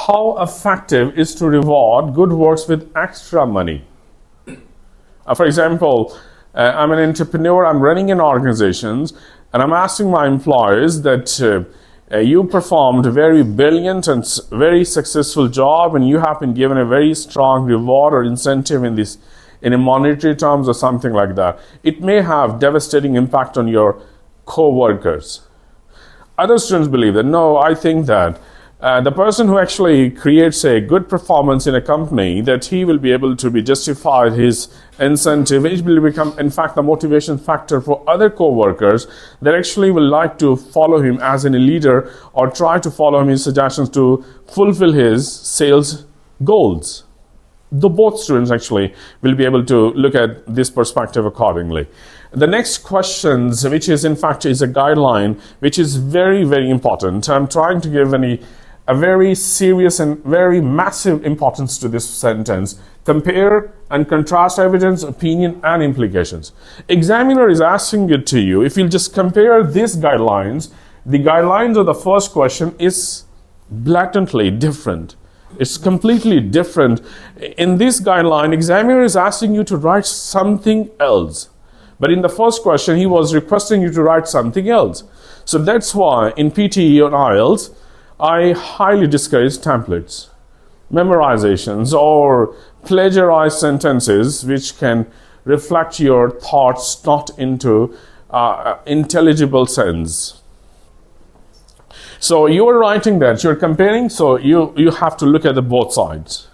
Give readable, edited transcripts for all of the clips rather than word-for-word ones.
how effective is to reward good works with extra money? For example, I'm an entrepreneur, I'm running an organization, and I'm asking my employees that you performed a very brilliant and very successful job, and you have been given a very strong reward or incentive in a monetary terms or something like that. It may have devastating impact on your co-workers. Other students believe that, no, I think that the person who actually creates a good performance in a company, that he will be able to be justified his incentive. It will become, in fact, the motivation factor for other co-workers that actually will like to follow him as a leader or try to follow him his suggestions to fulfill his sales goals. Both students actually will be able to look at this perspective accordingly. The next questions, which is in fact is a guideline, which is very, very important. I'm trying to give a very serious and very massive importance to this sentence. Compare and contrast evidence, opinion, and implications. Examiner is asking it to you. If you'll just compare these guidelines, the guidelines of the first question is blatantly different. It's completely different. In this guideline, examiner is asking you to write something else. But in the first question, he was requesting you to write something else. So that's why in PTE or IELTS, I highly discourage templates, memorizations, or plagiarized sentences which can reflect your thoughts not into intelligible sense. So you are writing that, you're comparing, so you have to look at the both sides.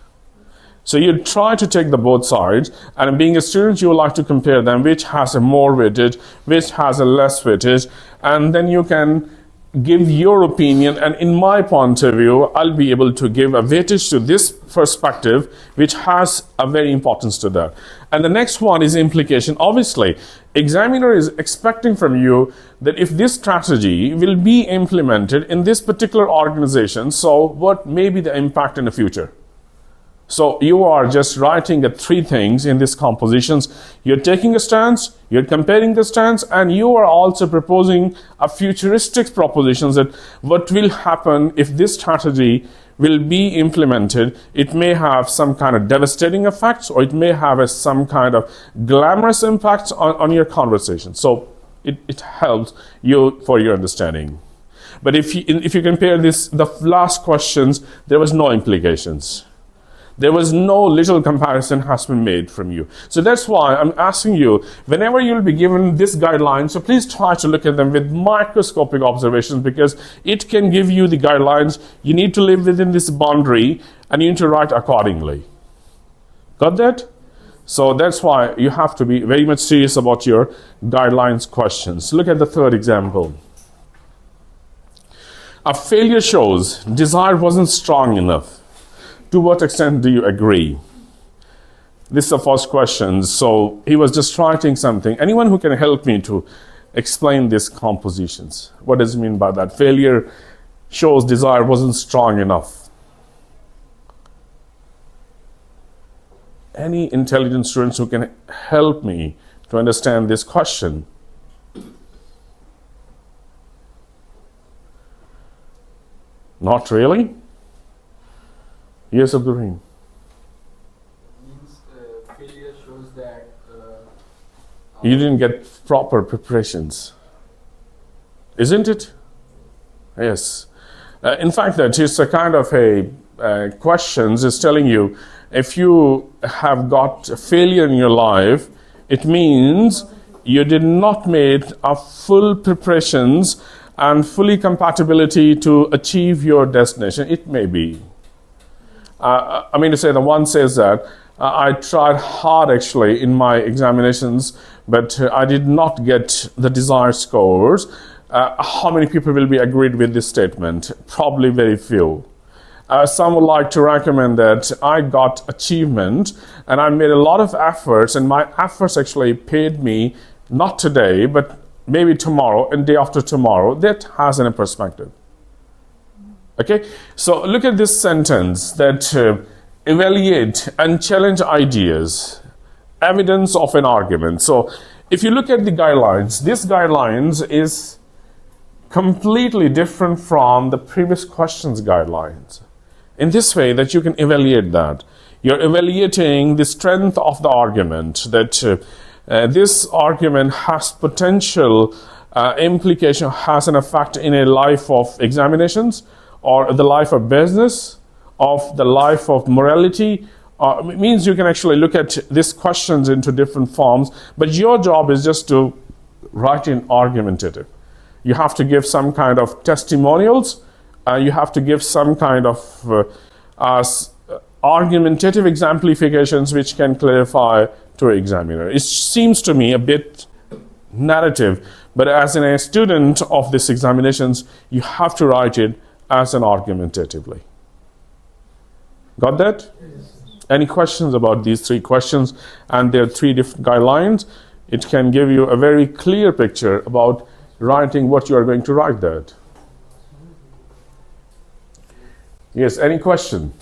So you try to take the both sides, and being a student, you would like to compare them, which has a more weightage, which has a less weightage, and then you can give your opinion, and in my point of view, I'll be able to give a weightage to this perspective, which has a very importance to that. And the next one is implication. Obviously, examiner is expecting from you that if this strategy will be implemented in this particular organization, so what may be the impact in the future? So you are just writing the three things in these compositions. You're taking a stance, you're comparing the stance, and you are also proposing a futuristic propositions that what will happen if this strategy will be implemented. It may have some kind of devastating effects, or it may have some kind of glamorous impacts on your conversation. So it helps you for your understanding. But if you compare the last questions, there was no implications. There was no little comparison has been made from you. So that's why I'm asking you, whenever you'll be given this guideline, so please try to look at them with microscopic observations, because it can give you the guidelines. You need to live within this boundary, and you need to write accordingly. Got that? So that's why you have to be very much serious about your guidelines questions. Look at the third example. A failure shows desire wasn't strong enough. To what extent do you agree? This is the first question. So he was just writing something. Anyone who can help me to explain these compositions? What does it mean by that? Failure shows desire wasn't strong enough. Any intelligent students who can help me to understand this question? Not really? Yes, Abdurrahim. Means failure shows that you didn't get proper preparations, isn't it? Yes. In fact, that is a kind of a questions is telling you, if you have got a failure in your life, it means you did not make a full preparations and fully compatibility to achieve your destination. It may be. I mean to say, the one says that I tried hard actually in my examinations, but I did not get the desired scores. How many people will be agreed with this statement? Probably very few. Some would like to recommend that I got achievement and I made a lot of efforts, and my efforts actually paid me not today, but maybe tomorrow and day after tomorrow. That has a perspective. Okay, so look at this sentence that evaluate and challenge ideas, evidence of an argument. So if you look at the guidelines, this guidelines is completely different from the previous questions guidelines. in this way that you can evaluate that. You're evaluating the strength of the argument, that this argument has potential implication, has an effect in a life of examinations, or the life of business, of the life of morality. It means you can actually look at these questions into different forms, but your job is just to write in argumentative. You have to give some kind of testimonials, you have to give some kind of argumentative exemplifications which can clarify to an examiner. It seems to me a bit narrative, but as a student of these examinations, you have to write it as an argumentatively. Got that? Yes. Any questions about these three questions and their three different guidelines? It can give you a very clear picture about writing what you are going to write there. Yes, any question?